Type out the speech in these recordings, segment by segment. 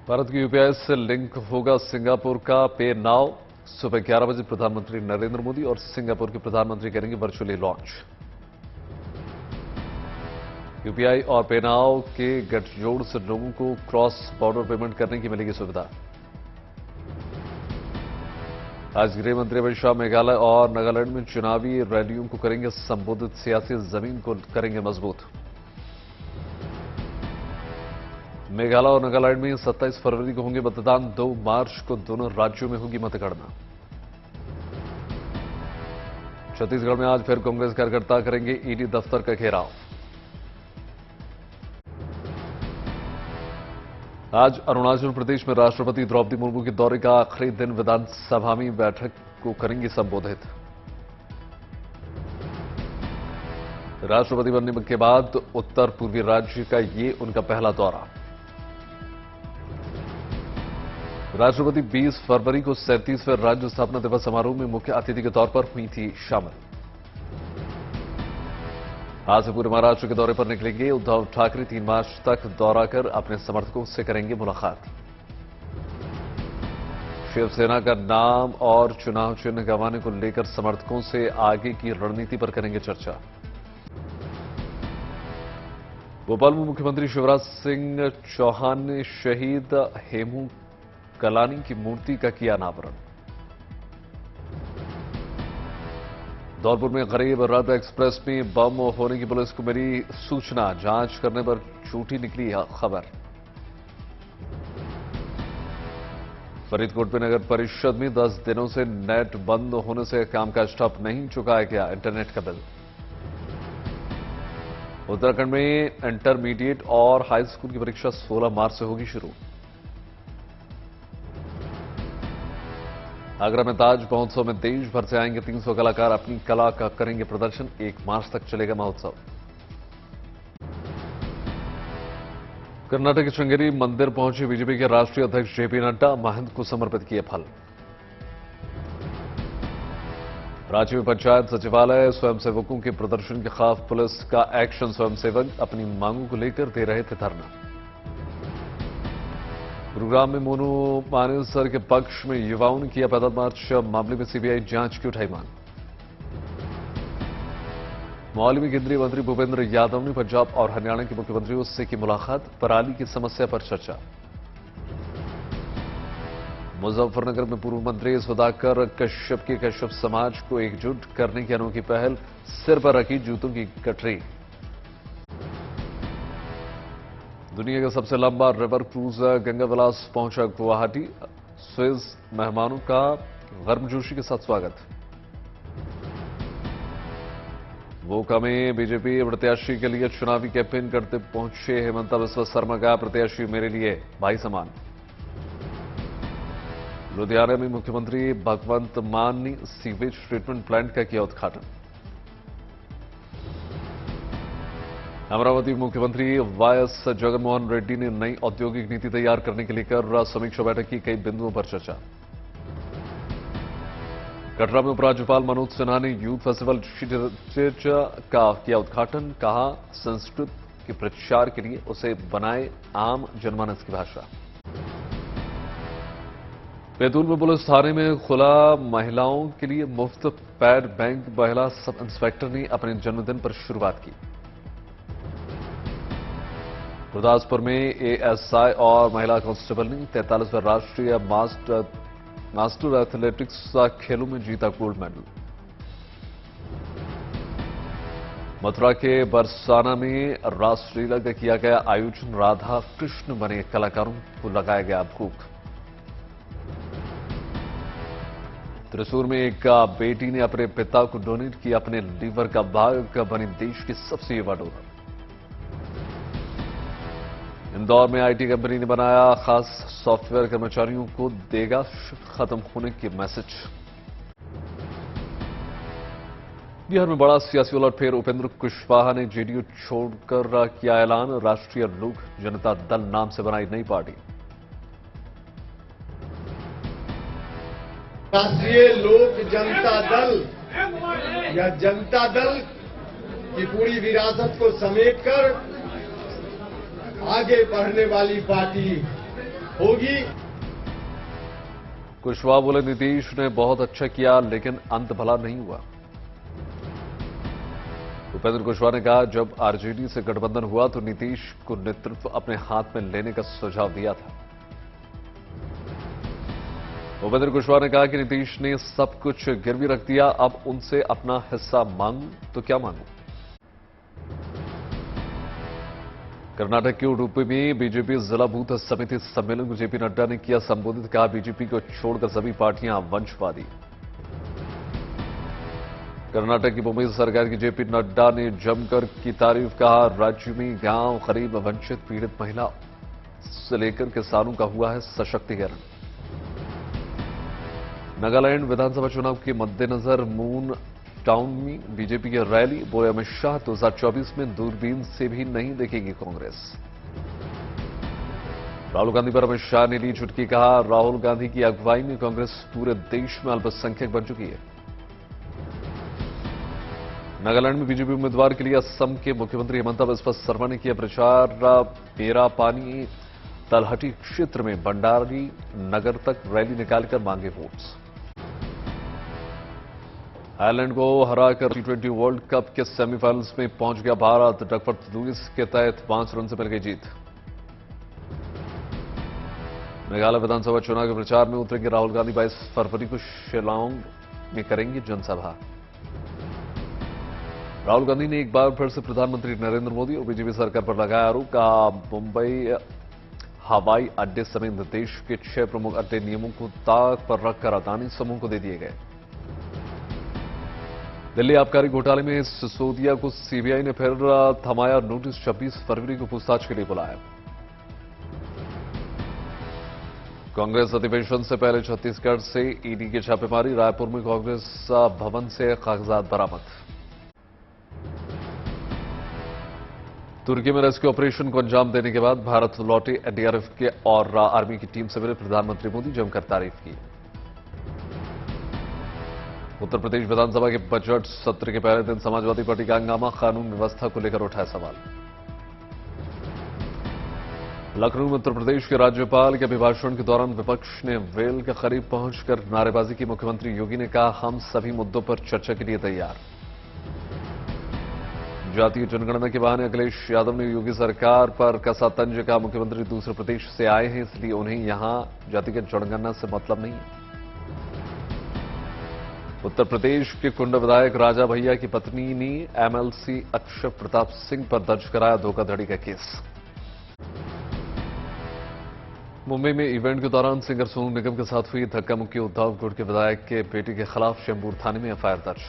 भारत की यूपीआई से लिंक होगा सिंगापुर का पे नाउ। सुबह 11 बजे प्रधानमंत्री नरेंद्र मोदी और सिंगापुर के प्रधानमंत्री करेंगे वर्चुअली लॉन्च। यूपीआई और पे नाउ के गठजोड़ से लोगों को क्रॉस बॉर्डर पेमेंट करने की मिलेगी सुविधा। आज गृह मंत्री अमित शाह मेघालय और नागालैंड में चुनावी रैलियों को करेंगे संबोधित। सियासी जमीन को करेंगे मजबूत। मेघालय और नागालैंड में 27 फरवरी को होंगे मतदान। 2 मार्च को दोनों राज्यों में होगी मतगणना। छत्तीसगढ़ में आज फिर कांग्रेस कार्यकर्ता करेंगे ईडी दफ्तर का घेराव। आज अरुणाचल प्रदेश में राष्ट्रपति द्रौपदी मुर्मू के दौरे का आखिरी दिन। विधानसभा में बैठक को करेंगी संबोधित। राष्ट्रपति बनने के बाद उत्तर पूर्वी राज्य का ये उनका पहला दौरा। राष्ट्रपति 20 फरवरी को 37वें राज्य स्थापना दिवस समारोह में मुख्य अतिथि के तौर पर हुई थी शामिल। आज से पूरे महाराष्ट्र के दौरे पर निकलेंगे उद्धव ठाकरे। 3 मार्च तक दौरा कर अपने समर्थकों से करेंगे मुलाकात। शिवसेना का नाम और चुनाव चिन्ह गंवाने को लेकर समर्थकों से आगे की रणनीति पर करेंगे चर्चा। भोपाल में मुख्यमंत्री शिवराज सिंह चौहान ने शहीद हेमू कलानी की मूर्ति का किया अनावरण। धौलपुर में गरीब रथ एक्सप्रेस में बम होने की पुलिस को मिली सूचना। जांच करने पर झूठी निकली खबर। फरीदकोट में नगर परिषद में 10 दिनों से नेट बंद होने से कामकाज ठप। नहीं चुकाया गया इंटरनेट का बिल। उत्तराखंड में इंटरमीडिएट और हाई स्कूल की परीक्षा 16 मार्च से होगी शुरू। आगरा में ताज महोत्सव में देश भर से आएंगे 300 कलाकार। अपनी कला का करेंगे प्रदर्शन। 1 मार्च तक चलेगा महोत्सव। कर्नाटक के श्रृंगेरी मंदिर पहुंचे बीजेपी के राष्ट्रीय अध्यक्ष जेपी नड्डा। महंत को समर्पित किए फल। रांची में पंचायत सचिवालय स्वयंसेवकों के प्रदर्शन के खिलाफ पुलिस का एक्शन। स्वयंसेवक अपनी मांगों को लेकर दे रहे थे धरना। गुरुग्राम में मोनू मानेसर के पक्ष में युवाओं ने किया पैदल मार्च। मामले में सीबीआई जांच की उठाई मांग। मोहाली में केंद्रीय मंत्री भूपेंद्र यादव ने पंजाब और हरियाणा के मुख्यमंत्रियों से की मुलाकात। पराली की समस्या पर चर्चा। मुजफ्फरनगर में पूर्व मंत्री सुधाकर कश्यप के कश्यप समाज को एकजुट करने की अनोखी पहल। सिर पर रखी जूतों की गठरी। दुनिया का सबसे लंबा रिवर क्रूजर गंगा विलास पहुंचा गुवाहाटी। स्विस मेहमानों का गर्मजोशी के साथ स्वागत। वोका में बीजेपी प्रत्याशी के लिए चुनावी कैंपेन करते पहुंचे हेमंता बिस्वा शर्मा। का प्रत्याशी मेरे लिए भाई समान। लुधियाना में मुख्यमंत्री भगवंत मान ने सीवेज ट्रीटमेंट प्लांट का किया उद्घाटन। अमरावती मुख्यमंत्री वाईएस जगनमोहन रेड्डी ने नई औद्योगिक नीति तैयार करने के लिए कर समीक्षा बैठक की। कई बिंदुओं पर चर्चा। कटरा में उपराज्यपाल मनोज सिन्हा ने यूथ फेस्टिवल का किया उद्घाटन। कहा संस्कृत के प्रचार के लिए उसे बनाए आम जनमानस की भाषा। बैतूल में पुलिस थाने में खुला महिलाओं के लिए मुफ्त पैड बैंक। महिला सब इंस्पेक्टर ने अपने जन्मदिन पर शुरुआत की। गुरदासपुर में एएसआई और महिला कांस्टेबल ने 43वें राष्ट्रीय मास्टर एथलेटिक्स खेलों में जीता गोल्ड मेडल। मथुरा के बरसाना में रासलीला का किया गया आयोजन। राधा कृष्ण बने कलाकारों को लगाया गया भूख। त्रिशूर में एक बेटी ने अपने पिता को डोनेट किया अपने लीवर का भाग। बनी देश की सबसे युवा डोनर। इंदौर में आईटी कंपनी ने बनाया खास सॉफ्टवेयर। कर्मचारियों को देगा शिफ्ट खत्म होने के मैसेज। बिहार में बड़ा सियासी उलटफेर। उपेंद्र कुशवाहा ने जेडीयू छोड़कर किया ऐलान। राष्ट्रीय लोक जनता दल नाम से बनाई नई पार्टी। राष्ट्रीय लोक जनता दल या जनता दल की पूरी विरासत को समेटकर आगे बढ़ने वाली पार्टी होगी। कुशवाहा बोले, नीतीश ने बहुत अच्छा किया लेकिन अंत भला नहीं हुआ। उपेंद्र कुशवाहा ने कहा, जब आरजेडी से गठबंधन हुआ तो नीतीश को नेतृत्व अपने हाथ में लेने का सुझाव दिया था। उपेंद्र कुशवाहा ने कहा कि नीतीश ने सब कुछ गिरवी रख दिया, अब उनसे अपना हिस्सा मांगूं तो क्या मांगूं। कर्नाटक के उडुपी में बीजेपी जिला बूथ समिति सम्मेलन को जेपी नड्डा ने किया संबोधित। कहा, बीजेपी को छोड़कर सभी पार्टियां वंशवादी। कर्नाटक की मुंबई सरकार की जेपी नड्डा ने जमकर की तारीफ। कहा, राज्य में गांव, गरीब, वंचित, पीड़ित महिला से लेकर किसानों का हुआ है सशक्तिकरण। नागालैंड विधानसभा चुनाव के मद्देनजर मून टाउन में बीजेपी की रैली। बोले, अमित शाह 2024 में दूरबीन से भी नहीं देखेगी कांग्रेस। राहुल गांधी पर अमित शाह ने ली चुटकी। कहा, राहुल गांधी की अगुवाई में कांग्रेस पूरे देश में अल्पसंख्यक बन चुकी है। नागालैंड में बीजेपी उम्मीदवार के लिए असम के मुख्यमंत्री हिमंता बिस्वा शर्मा ने किया प्रचार। पेरापानी तलहटी क्षेत्र में भंडारी नगर तक रैली निकालकर मांगे वोट्स। आयरलैंड को हराकर T20 वर्ल्ड कप के सेमीफाइनल्स में पहुंच गया भारत। डकवर्थ लुइस के तहत 5 रन से मिल गई जीत। मेघालय विधानसभा चुनाव के प्रचार में उतरेंगे राहुल गांधी। 22 फरवरी को शिलांग में करेंगे जनसभा। राहुल गांधी ने एक बार फिर से प्रधानमंत्री नरेंद्र मोदी और बीजेपी सरकार पर लगाया आरोप। कहा, मुंबई हवाई अड्डे समेत देश के 6 प्रमुख अड्डे नियमों को ताक पर रखकर अदानी समूह को दे दिए गए। दिल्ली आबकारी घोटाले में सिसोदिया को सीबीआई ने फिर थमाया नोटिस। 26 फरवरी को पूछताछ के लिए बुलाया। कांग्रेस अधिवेशन से पहले छत्तीसगढ़ से ईडी की छापेमारी। रायपुर में कांग्रेस भवन से कागजात बरामद। तुर्की में रेस्क्यू ऑपरेशन को अंजाम देने के बाद भारत लौटे एनडीआरएफ के और आर्मी की टीम से मिले प्रधानमंत्री मोदी। जमकर तारीफ की। उत्तर प्रदेश विधानसभा के बजट सत्र के पहले दिन समाजवादी पार्टी का हंगामा। कानून व्यवस्था को लेकर उठाए सवाल। लखनऊ में उत्तर प्रदेश के राज्यपाल के अभिभाषण के दौरान विपक्ष ने वेल के करीब पहुंचकर नारेबाजी की। मुख्यमंत्री योगी ने कहा, हम सभी मुद्दों पर चर्चा के लिए तैयार। जातीय जनगणना के बहाने अखिलेश यादव ने योगी सरकार पर कसा तंज। कहा, मुख्यमंत्री दूसरे प्रदेश से आए हैं, इसलिए उन्हें यहां जातिगत जनगणना से मतलब नहीं है। उत्तर प्रदेश के कुंडा विधायक राजा भैया की पत्नी ने एमएलसी अक्षय प्रताप सिंह पर दर्ज कराया धोखाधड़ी का केस। मुंबई में इवेंट के दौरान सिंगर सोनू निगम के साथ हुई धक्का मुक्की। उद्धव गुट के विधायक के बेटे के खिलाफ शंबूर थाने में एफआईआर दर्ज।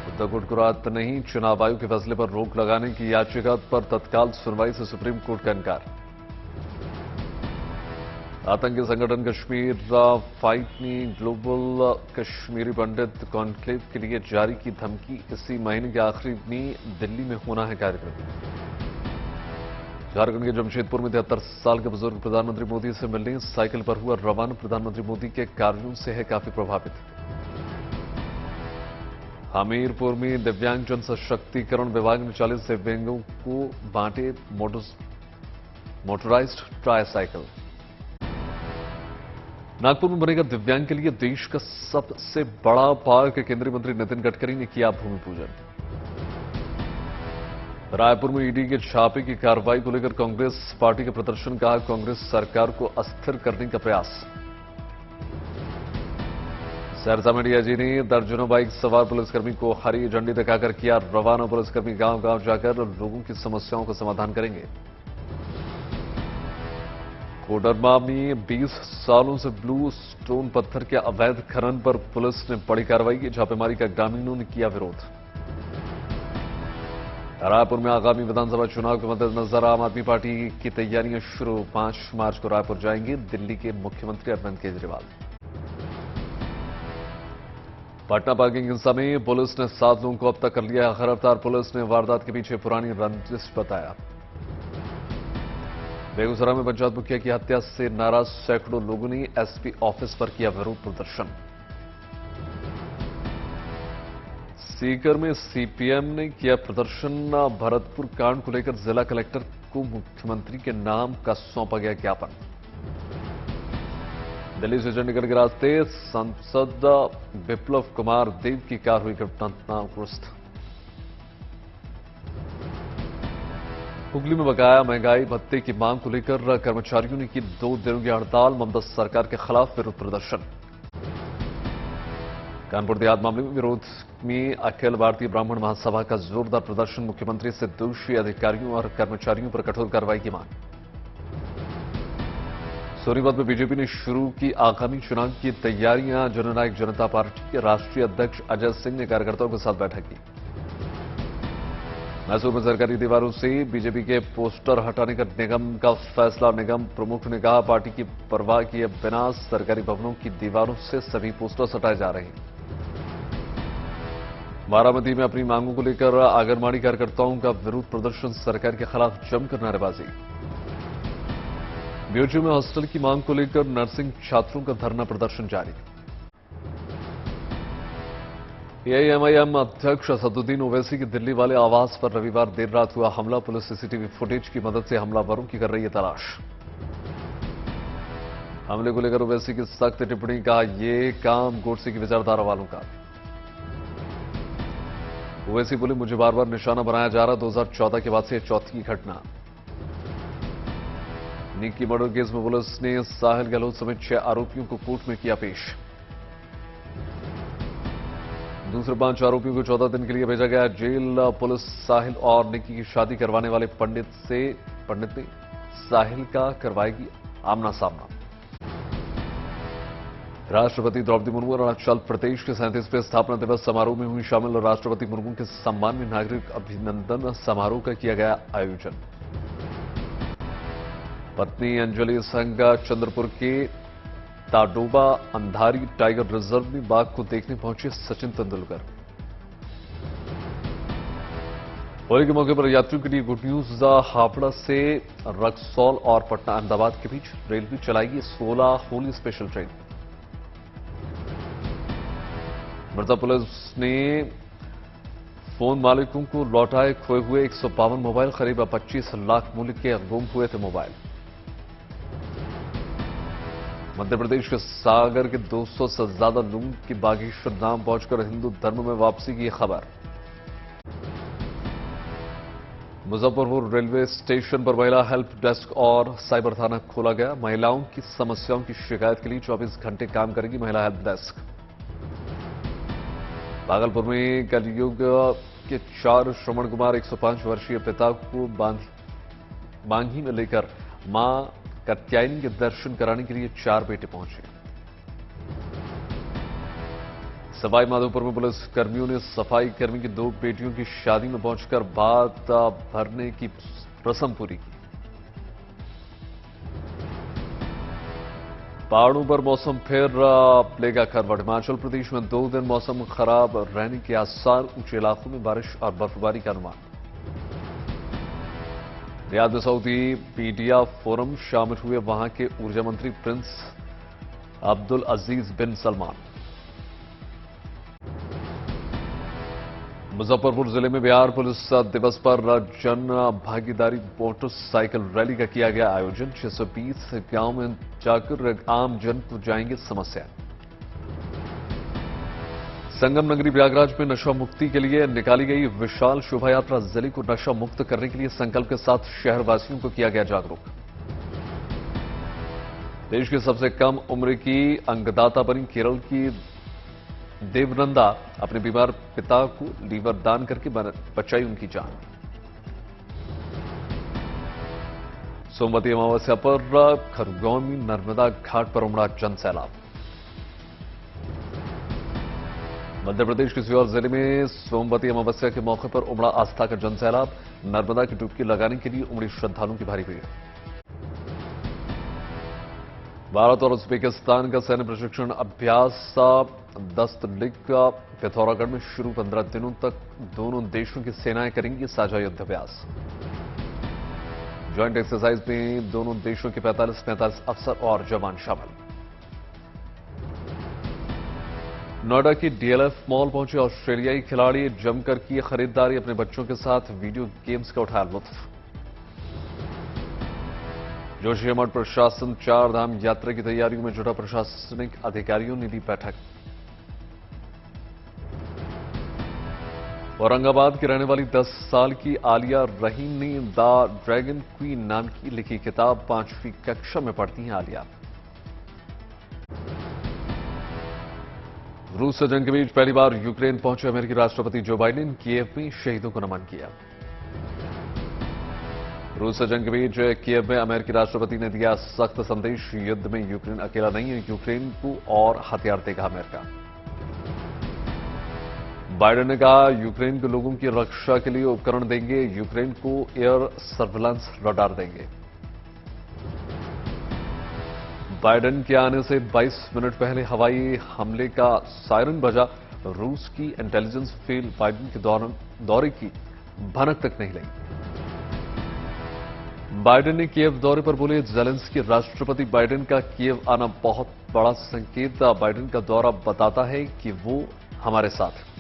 उद्धव गुट को रात नहीं, चुनाव आयोग के फैसले पर रोक लगाने की याचिका पर तत्काल सुनवाई से सुप्रीम कोर्ट का इनकार। आतंकी संगठन कश्मीर फाइट ने ग्लोबल कश्मीरी पंडित कॉन्क्लेव के लिए जारी की धमकी। इसी महीने के आखिरी में दिल्ली में होना है कार्यक्रम। झारखंड के जमशेदपुर में 73 साल के बुजुर्ग प्रधानमंत्री मोदी से मिलने साइकिल पर हुआ रवाना। प्रधानमंत्री मोदी के कार्यों से है काफी प्रभावित। हमीरपुर में दिव्यांगजन सशक्तिकरण विभाग ने 40 दिव्यांगों को बांटे मोटराइज्ड ट्राईसाइकिल। नागपुर में बनेगा दिव्यांग के लिए देश का सबसे बड़ा पार्क। केंद्रीय मंत्री नितिन गडकरी ने किया भूमि पूजन। रायपुर में ईडी के छापे की कार्रवाई को लेकर कांग्रेस पार्टी के प्रदर्शन। कहा, कांग्रेस सरकार को अस्थिर करने का प्रयास। सहरसा में डीआईजी ने दर्जनों बाइक सवार पुलिसकर्मी को हरी झंडी दिखाकर किया रवाना। पुलिसकर्मी गांव-गांव जाकर लोगों की समस्याओं का समाधान करेंगे। कोडरमा में 20 सालों से ब्लू स्टोन पत्थर के अवैध खनन पर पुलिस ने बड़ी कार्रवाई की। छापेमारी का ग्रामीणों ने किया विरोध। रायपुर में आगामी विधानसभा चुनाव के मद्देनजर आम आदमी पार्टी की तैयारियां शुरू। 5 मार्च को रायपुर जाएंगे दिल्ली के मुख्यमंत्री अरविंद केजरीवाल। पटना पार्किंग हिंसा में पुलिस ने 7 लोगों को अब तक कर लिया गिरफ्तार। पुलिस ने वारदात के पीछे पुरानी रंजिश बताया। बेगूसराय में पंचायत मुखिया की हत्या से नाराज सैकड़ों लोगों ने एसपी ऑफिस पर किया विरोध प्रदर्शन। सीकर में सीपीएम ने किया प्रदर्शन। भरतपुर कांड को लेकर जिला कलेक्टर को मुख्यमंत्री के नाम का सौंपा गया ज्ञापन। दिल्ली से चंडीगढ़ के रास्ते सांसद विप्लव कुमार देव की कार हुई घटनाग्रस्त। हुगली में बकाया महंगाई भत्ते की मांग को लेकर कर्मचारियों ने की 2 दिनों की हड़ताल। ममता सरकार के खिलाफ विरोध प्रदर्शन। कानपुर देहात मामले में विरोध में अखिल भारतीय ब्राह्मण महासभा का जोरदार प्रदर्शन। मुख्यमंत्री से दोषी अधिकारियों और कर्मचारियों पर कठोर कार्रवाई की मांग। सोनीपत में बीजेपी ने शुरू की आगामी चुनाव की तैयारियां। जननायक जनता पार्टी के राष्ट्रीय अध्यक्ष अजय सिंह ने कार्यकर्ताओं के साथ बैठक की। मैसूर में सरकारी दीवारों से बीजेपी के पोस्टर हटाने का निगम का फैसला। निगम प्रमुख ने कहा, पार्टी की परवाह किए बिना सरकारी भवनों की दीवारों से सभी पोस्टर्स हटाए जा रहे हैं। बारामती में अपनी मांगों को लेकर आंगनबाड़ी कार्यकर्ताओं का विरोध प्रदर्शन। सरकार के खिलाफ जमकर नारेबाजी। बीओयू में हॉस्टल की मांग को लेकर नर्सिंग छात्रों का धरना प्रदर्शन जारी। एआईएमआईएम अध्यक्ष असदुद्दीन ओवैसी की दिल्ली वाले आवास पर रविवार देर रात हुआ हमला। पुलिस सीसीटीवी फुटेज की मदद से हमलावरों की कर रही है तलाश। हमले को लेकर ओवैसी की सख्त टिप्पणी। कहा, यह काम गोडसे की विचारधारा वालों का। ओवैसी बोले, मुझे बार बार निशाना बनाया जा रहा। 2014 के बाद से यह चौथी घटना। निक्की मर्डर केस में पुलिस ने साहिल गहलोत समेत 6 आरोपियों को कोर्ट में किया पेश। दूसरे 5 आरोपियों को 14 दिन के लिए भेजा गया जेल। पुलिस साहिल और निक्की की शादी करवाने वाले पंडित ने साहिल का करवाएगी आमना सामना। राष्ट्रपति द्रौपदी मुर्मू अरुणाचल प्रदेश के 37वें स्थापना दिवस समारोह में हुई शामिल। राष्ट्रपति मुर्मू के सम्मान में नागरिक अभिनंदन समारोह का किया गया आयोजन। पत्नी अंजलि संघ चंद्रपुर के ताडोबा अंधारी टाइगर रिजर्व में बाघ को देखने पहुंचे सचिन तेंदुलकर। होली के मौके पर यात्रियों के लिए गुड न्यूज। हावड़ा से रक्सौल और पटना अहमदाबाद के बीच रेलवे चलाएगी 16 Holi special train. Mirza police ने फोन मालिकों को लौटाए खोए हुए 152 मोबाइल। करीब 25 लाख मूल्य के गुम हुए थे मोबाइल। मध्य प्रदेश के सागर के 200 से ज्यादा लोगों की बागेश्वर धाम पहुंचकर हिंदू धर्म में वापसी की खबर। मुजफ्फरपुर रेलवे स्टेशन पर महिला हेल्प डेस्क और साइबर थाना खोला गया। महिलाओं की समस्याओं की शिकायत के लिए 24 घंटे काम करेगी महिला हेल्प डेस्क। भागलपुर में कलयुग के 4 श्रवण कुमार 105 वर्षीय पिता को बांगी में लेकर मां कात्यायनी के दर्शन कराने के लिए 4 बेटे पहुंचे। सवाई माधोपुर में पुलिस कर्मियों ने सफाई कर्मी की 2 बेटियों की शादी में पहुंचकर बात भरने की रस्म पूरी की। पहाड़ों पर मौसम फिर लेगा करवट। हिमाचल प्रदेश में 2 दिन मौसम खराब रहने के आसार। ऊंचे इलाकों में बारिश और बर्फबारी का अनुमान। रियाद में सऊदी मीडिया फोरम शामिल हुए वहां के ऊर्जा मंत्री प्रिंस अब्दुल अजीज बिन सलमान। मुजफ्फरपुर जिले में बिहार पुलिस दिवस पर जन भागीदारी मोटरसाइकिल रैली का किया गया आयोजन। 620 गांव में जाकर आम जन को जाएंगे समस्या। संगम नगरी प्रयागराज में नशा मुक्ति के लिए निकाली गई विशाल शोभा यात्रा। जिले को नशा मुक्त करने के लिए संकल्प के साथ शहरवासियों को किया गया जागरूक। देश की सबसे कम उम्र की अंगदाता बनी केरल की देवनंदा। अपने बीमार पिता को लीवर दान करके बचाई उनकी जान। सोमवती अमावस्या पर खरगोन में नर्मदा घाट पर उमड़ा जन सैलाब। मध्य प्रदेश के सीहोर जिले में सोमवती अमावस्या के मौके पर उमड़ा आस्था का जन सैलाब। नर्मदा की डुबकी लगाने के लिए उमड़ी श्रद्धालुओं की भारी भीड़। भारत और उज्बेकिस्तान का सैन्य प्रशिक्षण अभ्यास 10 का पिथौरागढ़ में शुरू। 15 दिनों तक दोनों देशों की सेनाएं करेंगी साझा युद्धाभ्यास। ज्वाइंट एक्सरसाइज में दोनों देशों के 45 अफसर और जवान शामिल। नोएडा की डीएलएफ मॉल पहुंचे ऑस्ट्रेलियाई खिलाड़ी, जमकर की खरीदारी, अपने बच्चों के साथ वीडियो गेम्स का उठाया लुत्फ। जोशीमठ प्रशासन चार धाम यात्रा की तैयारियों में जुटा, प्रशासनिक अधिकारियों ने ली बैठक। औरंगाबाद की रहने वाली 10 साल की आलिया रहीम ने द ड्रैगन क्वीन नाम की लिखी किताब, 5वीं कक्षा में पढ़ती हैं आलिया। रूस से जंग के बीच पहली बार यूक्रेन पहुंचे अमेरिकी राष्ट्रपति जो बाइडेन, कीव में शहीदों को नमन किया। रूस से जंग के बीच कीव में अमेरिकी राष्ट्रपति ने दिया सख्त संदेश, युद्ध में यूक्रेन अकेला नहीं है, यूक्रेन को और हथियार देगा अमेरिका। बाइडेन ने कहा, यूक्रेन के लोगों की रक्षा के लिए उपकरण देंगे, यूक्रेन को एयर सर्विलांस रडार देंगे। बाइडेन के आने से 22 मिनट पहले हवाई हमले का सायरन बजा, रूस की इंटेलिजेंस फील्ड बाइडेन के दौरे की भनक तक नहीं लगी। बाइडेन ने कीव दौरे पर बोले ज़ेलेंस्की, राष्ट्रपति बाइडेन का कीव आना बहुत बड़ा संकेत, बाइडेन का दौरा बताता है कि वो हमारे साथ है।